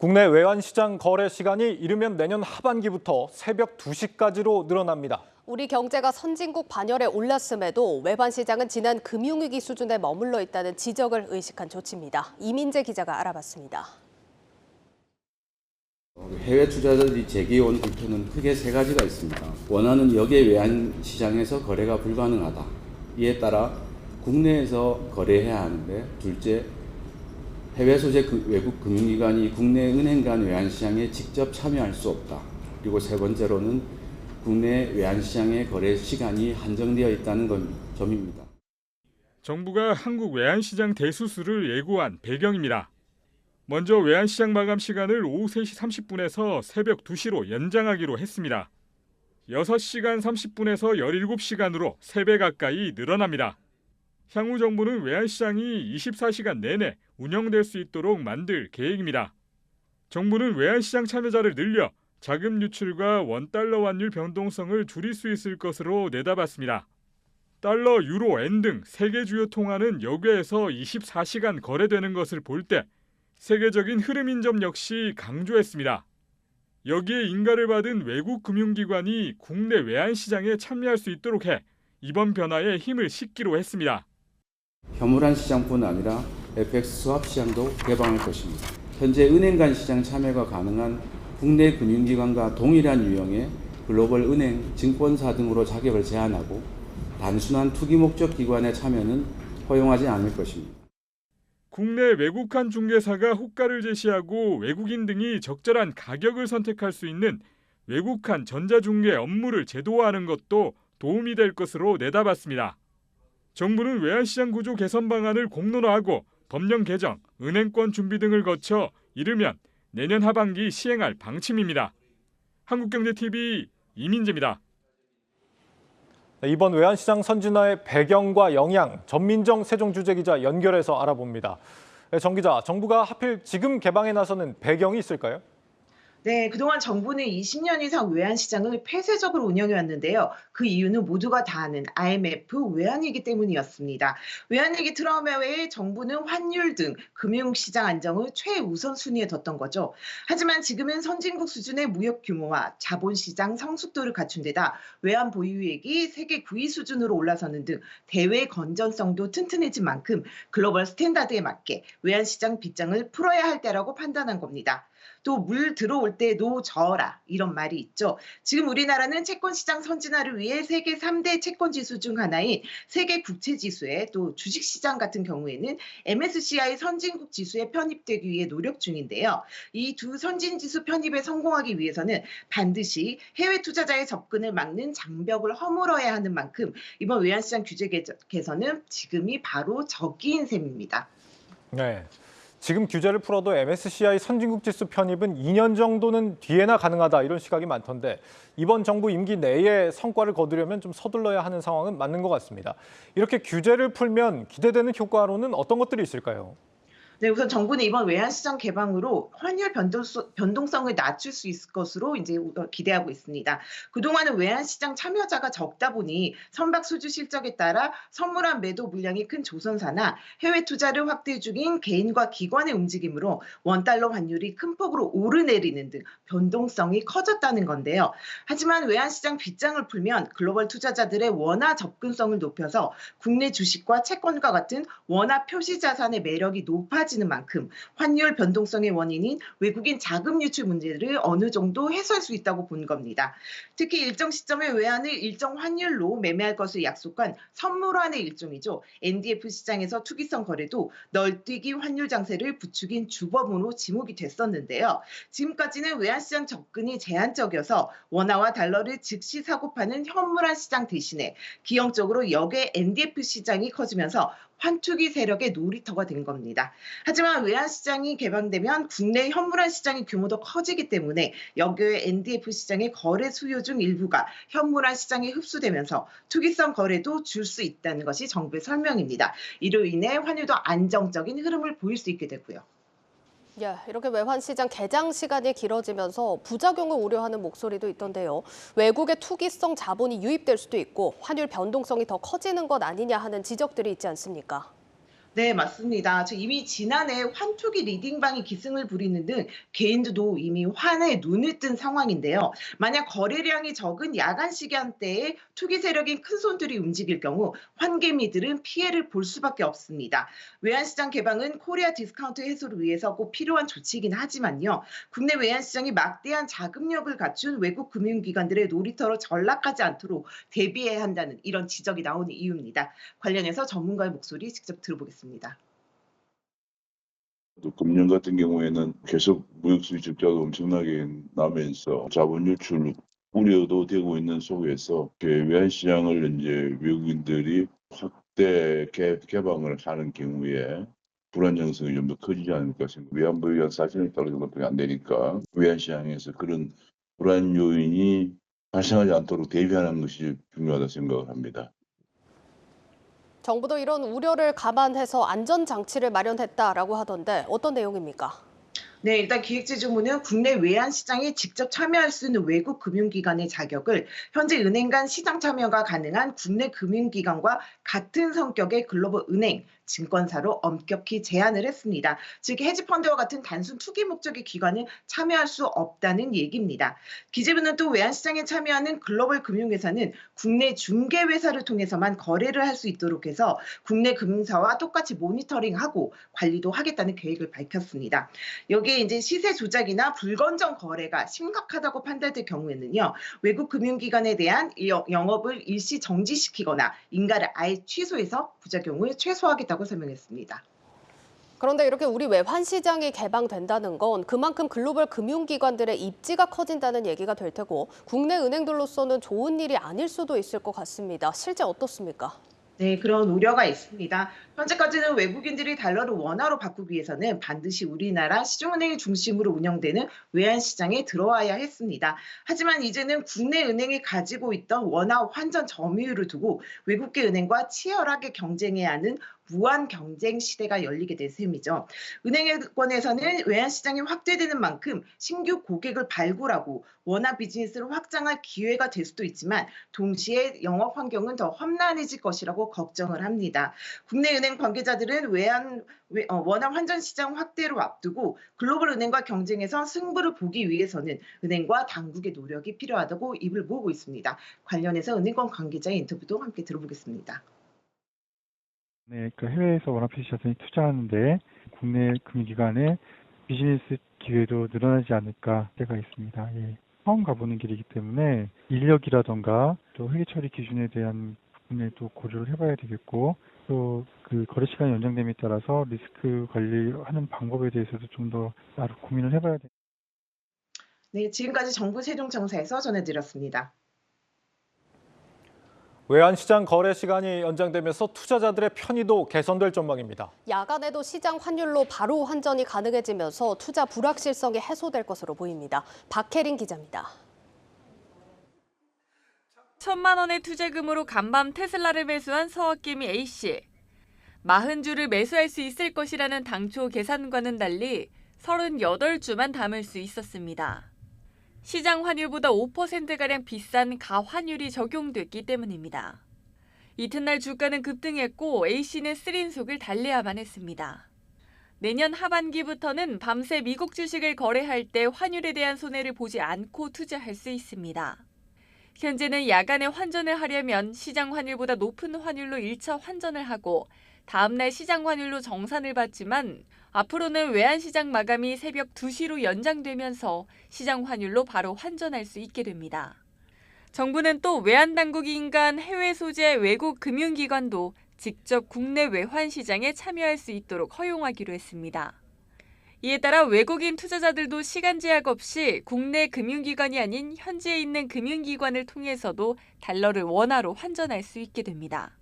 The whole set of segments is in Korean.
국내 외환시장 거래 시간이 이르면 내년 하반기부터 새벽 2시까지로 늘어납니다. 우리 경제가 선진국 반열에 올랐음에도 외환시장은 지난 금융위기 수준에 머물러 있다는 지적을 의식한 조치입니다. 이민재 기자가 알아봤습니다. 해외 투자자들이 제기해온 불편은 크게 세 가지가 있습니다. 원하는 역외 외환시장에서 거래가 불가능하다. 이에 따라 국내에서 거래해야 하는데, 둘째, 해외 소재 외국 금융기관이 국내 은행 간 외환시장에 직접 참여할 수 없다. 그리고 세 번째로는 국내 외환시장의 거래 시간이 한정되어 있다는 점입니다. 정부가 한국 외환시장 대수술을 예고한 배경입니다. 먼저 외환시장 마감 시간을 오후 3시 30분에서 새벽 2시로 연장하기로 했습니다. 6시간 30분에서 17시간으로 3배 가까이 늘어납니다. 향후 정부는 외환시장이 24시간 내내 운영될 수 있도록 만들 계획입니다. 정부는 외환시장 참여자를 늘려 자금 유출과 원달러 환율 변동성을 줄일 수 있을 것으로 내다봤습니다. 달러, 유로, 엔 등 세계 주요 통화는 역외에서 24시간 거래되는 것을 볼 때 세계적인 흐름인 점 역시 강조했습니다. 여기에 인가를 받은 외국 금융기관이 국내 외환시장에 참여할 수 있도록 해 이번 변화에 힘을 싣기로 했습니다. 현물환 시장뿐 아니라 FX 스왑 시장도 개방할 것입니다. 현재 은행 간 시장 참여가 가능한 국내 금융기관과 동일한 유형의 글로벌 은행, 증권사 등으로 자격을 제한하고 단순한 투기 목적 기관의 참여는 허용하지 않을 것입니다. 국내 외국환 중개사가 호가를 제시하고 외국인 등이 적절한 가격을 선택할 수 있는 외국환 전자중개 업무를 제도화하는 것도 도움이 될 것으로 내다봤습니다. 정부는 외환시장 구조 개선 방안을 공론화하고 법령 개정, 은행권 준비 등을 거쳐 이르면 내년 하반기 시행할 방침입니다. 한국경제TV 이민재입니다. 이번 외환시장 선진화의 배경과 영향, 전민정 세종주재기자 연결해서 알아봅니다. 정 기자, 정부가 하필 지금 개방에 나서는 배경이 있을까요? 네, 그동안 정부는 20년 이상 외환시장을 폐쇄적으로 운영해 왔는데요. 그 이유는 모두가 다 아는 IMF 외환위기 때문이었습니다. 외환위기 트라우마 외에 정부는 환율 등 금융시장 안정을 최우선 순위에 뒀던 거죠. 하지만 지금은 선진국 수준의 무역 규모와 자본시장 성숙도를 갖춘 데다 외환 보유액이 세계 9위 수준으로 올라서는 등 대외 건전성도 튼튼해진 만큼 글로벌 스탠다드에 맞게 외환시장 빗장을 풀어야 할 때라고 판단한 겁니다. 또 물 들어올 때 노 저어라 이런 말이 있죠. 지금 우리나라는 채권시장 선진화를 위해 세계 3대 채권지수 중 하나인 세계 국채지수에 또 주식시장 같은 경우에는 MSCI 선진국 지수에 편입되기 위해 노력 중인데요. 이 두 선진지수 편입에 성공하기 위해서는 반드시 해외 투자자의 접근을 막는 장벽을 허물어야 하는 만큼 이번 외환시장 규제 개선은 지금이 바로 적기인 셈입니다. 네. 지금 규제를 풀어도 MSCI 선진국 지수 편입은 2년 정도는 뒤에나 가능하다 이런 시각이 많던데 이번 정부 임기 내에 성과를 거두려면 좀 서둘러야 하는 상황은 맞는 것 같습니다. 이렇게 규제를 풀면 기대되는 효과로는 어떤 것들이 있을까요? 네, 우선 정부는 이번 외환시장 개방으로 환율 변동성을 낮출 수 있을 것으로 이제 기대하고 있습니다. 그동안은 외환시장 참여자가 적다 보니 선박 수주 실적에 따라 선물한 매도 물량이 큰 조선사나 해외 투자를 확대 중인 개인과 기관의 움직임으로 원달러 환율이 큰 폭으로 오르내리는 등 변동성이 커졌다는 건데요. 하지만 외환시장 빗장을 풀면 글로벌 투자자들의 원화 접근성을 높여서 국내 주식과 채권과 같은 원화 표시 자산의 매력이 높아지는 만큼 환율 변동성의 원인인 외국인 자금 유출 문제를 어느 정도 해소할 수 있다고 본 겁니다. 특히 일정 시점에 외환을 일정 환율로 매매할 것을 약속한 선물환의 일종이죠. NDF 시장에서 투기성 거래도 널뛰기 환율 장세를 부추긴 주범으로 지목이 됐었는데요. 지금까지는 외환시장 접근이 제한적이어서 원화와 달러를 즉시 사고 파는 현물환 시장 대신에 기형적으로 역의 NDF 시장이 커지면서 환투기 세력의 놀이터가 된 겁니다. 하지만 외환시장이 개방되면 국내 현물환 시장의 규모도 커지기 때문에 역외 NDF 시장의 거래 수요 중 일부가 현물환 시장에 흡수되면서 투기성 거래도 줄 수 있다는 것이 정부의 설명입니다. 이로 인해 환율도 안정적인 흐름을 보일 수 있게 되고요. 이렇게 외환시장 개장 시간이 길어지면서 부작용을 우려하는 목소리도 있던데요. 외국의 투기성 자본이 유입될 수도 있고 환율 변동성이 더 커지는 것 아니냐 하는 지적들이 있지 않습니까? 네, 맞습니다. 이미 지난해 환투기 리딩방이 기승을 부리는 등 개인들도 이미 환에 눈을 뜬 상황인데요. 만약 거래량이 적은 야간 시간대에 투기 세력인 큰 손들이 움직일 경우 환개미들은 피해를 볼 수밖에 없습니다. 외환시장 개방은 코리아 디스카운트 해소를 위해서 꼭 필요한 조치이긴 하지만요. 국내 외환시장이 막대한 자금력을 갖춘 외국 금융기관들의 놀이터로 전락하지 않도록 대비해야 한다는 이런 지적이 나오는 이유입니다. 관련해서 전문가의 목소리 직접 들어보겠습니다. 또 금년 같은 경우에는 계속 무역 수지 적자가 엄청나게 나면서 자본 유출 우려도 되고 있는 속에서 외환 시장을 이제 외국인들이 확대 개방을 하는 경우에 불안 정성이 좀 더 커지지 않을까 생각합니다. 외환 보유한 40년 달러 정도밖에 안 되니까 외환 시장에서 그런 불안 요인이 발생하지 않도록 대비하는 것이 중요하다 생각을 합니다. 정부도 이런 우려를 감안해서 안전장치를 마련했다라고 하던데 어떤 내용입니까? 네, 일단 기획재정부는 국내 외환시장에 직접 참여할 수 있는 외국 금융기관의 자격을 현재 은행 간 시장 참여가 가능한 국내 금융기관과 같은 성격의 글로벌 은행, 증권사로 엄격히 제한을 했습니다. 즉 헤지펀드와 같은 단순 투기 목적의 기관은 참여할 수 없다는 얘기입니다. 기재부는 또 외환시장에 참여하는 글로벌 금융회사는 국내 중개회사를 통해서만 거래를 할 수 있도록 해서 국내 금융사와 똑같이 모니터링하고 관리도 하겠다는 계획을 밝혔습니다. 여기에 이제 시세 조작이나 불건전 거래가 심각하다고 판단될 경우에는요, 외국 금융기관에 대한 영업을 일시 정지시키거나 인가를 아예 취소해서 부작용을 최소화하겠다고 설명했습니다. 그런데 이렇게 우리 외환시장이 개방된다는 건 그만큼 글로벌 금융기관들의 입지가 커진다는 얘기가 될 테고 국내 은행들로서는 좋은 일이 아닐 수도 있을 것 같습니다. 실제 어떻습니까? 네, 그런 우려가 있습니다. 현재까지는 외국인들이 달러를 원화로 바꾸기 위해서는 반드시 우리나라 시중은행이 중심으로 운영되는 외환시장에 들어와야 했습니다. 하지만 이제는 국내 은행이 가지고 있던 원화 환전 점유율을 두고 외국계 은행과 치열하게 경쟁해야 하는 무한 경쟁 시대가 열리게 된 셈이죠. 은행권에서는 외환시장이 확대되는 만큼 신규 고객을 발굴하고 원화 비즈니스를 확장할 기회가 될 수도 있지만 동시에 영업 환경은 더 험난해질 것이라고 걱정을 합니다. 국내 은행 관계자들은 원화 환전 시장 확대를 앞두고 글로벌 은행과 경쟁에서 승부를 보기 위해서는 은행과 당국의 노력이 필요하다고 입을 모으고 있습니다. 관련해서 은행권 관계자의 인터뷰도 함께 들어보겠습니다. 네, 해외에서 원화폐 시장에 투자하는데 국내 금융기관의 비즈니스 기회도 늘어나지 않을까 때가 있습니다. 예. 처음 가보는 길이기 때문에 인력이라던가 또 회계 처리 기준에 대한 부분을 또 고려를 해봐야 되겠고 또 그 거래 시간이 연장됨에 따라서 리스크 관리하는 방법에 대해서도 좀 더 따로 고민을 해봐야 됩니다. 네, 지금까지 정부 세종청사에서 전해드렸습니다. 외환시장 거래 시간이 연장되면서 투자자들의 편의도 개선될 전망입니다. 야간에도 시장 환율로 바로 환전이 가능해지면서 투자 불확실성이 해소될 것으로 보입니다. 박혜린 기자입니다. 1,000만 원의 투자금으로 간밤 테슬라를 매수한 서학개미 A씨. 40주를 매수할 수 있을 것이라는 당초 계산과는 달리 38주만 담을 수 있었습니다. 시장 환율보다 5%가량 비싼 가환율이 적용됐기 때문입니다. 이튿날 주가는 급등했고 A씨는 쓰린 속을 달래야만 했습니다. 내년 하반기부터는 밤새 미국 주식을 거래할 때 환율에 대한 손해를 보지 않고 투자할 수 있습니다. 현재는 야간에 환전을 하려면 시장 환율보다 높은 환율로 1차 환전을 하고 다음날 시장 환율로 정산을 받지만 앞으로는 외환시장 마감이 새벽 2시로 연장되면서 시장 환율로 바로 환전할 수 있게 됩니다. 정부는 또 외환당국이 인가한 해외 소재 외국 금융기관도 직접 국내 외환시장에 참여할 수 있도록 허용하기로 했습니다. 이에 따라 외국인 투자자들도 시간 제약 없이 국내 금융기관이 아닌 현지에 있는 금융기관을 통해서도 달러를 원화로 환전할 수 있게 됩니다.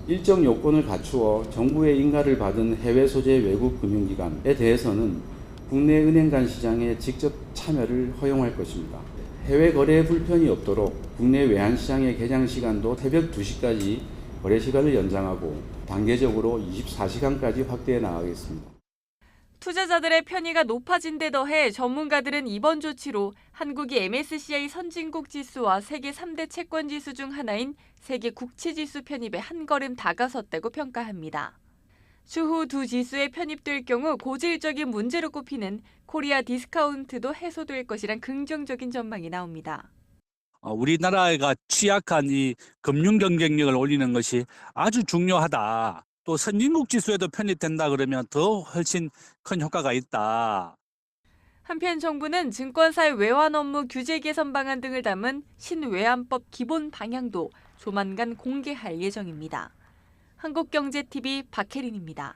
일정 요건을 갖추어 정부의 인가를 받은 해외 소재 외국 금융기관에 대해서는 국내 은행 간 시장에 직접 참여를 허용할 것입니다. 해외 거래에 불편이 없도록 국내 외환시장의 개장 시간도 새벽 2시까지 거래 시간을 연장하고 단계적으로 24시간까지 확대해 나가겠습니다. 투자자들의 편의가 높아진 데 더해 전문가들은 이번 조치로 한국이 MSCI 선진국 지수와 세계 3대 채권 지수 중 하나인 세계 국채 지수 편입에 한 걸음 다가섰다고 평가합니다. 추후 두 지수에 편입될 경우 고질적인 문제로 꼽히는 코리아 디스카운트도 해소될 것이란 긍정적인 전망이 나옵니다. 우리나라가 취약한 이 금융 경쟁력을 올리는 것이 아주 중요하다. 또 선진국 지수에도 편입된다 그러면 더 훨씬 큰 효과가 있다. 한편 정부는 증권사의 외환 업무 규제 개선 방안 등을 담은 신외환법 기본 방향도 조만간 공개할 예정입니다. 한국경제TV 박혜린입니다.